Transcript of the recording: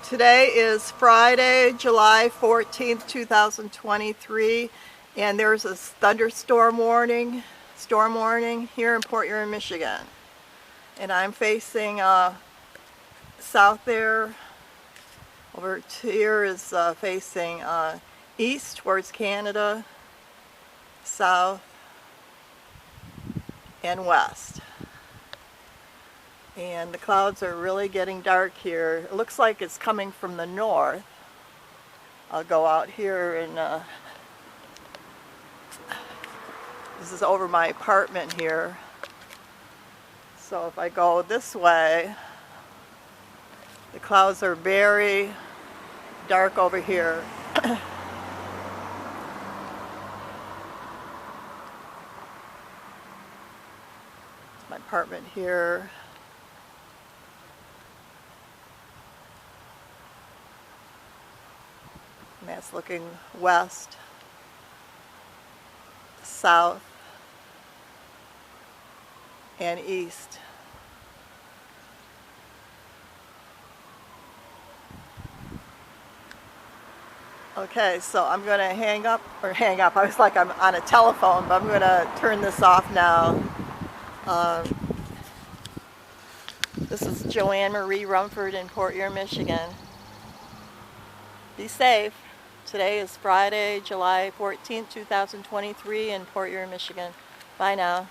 Today is Friday, July 14th, 2023, and there's a thunderstorm warning, storm warning here in Port Huron, Michigan. And I'm facing south there. Over here is facing east towards Canada, south, and west. And the clouds are really getting dark here. It looks like it's coming from the north. I'll go out here and this is over my apartment here. So if I go this way, the clouds are very dark over here. My apartment here. And that's looking west, south, and east. Okay, so I'm going to hang up. I was like I'm on a telephone, but I'm going to turn this off now. This is Joanne Marie Rumford in Port Huron, Michigan. Be safe. Today is Friday, July 14th, 2023 in Port Huron, Michigan. Bye now.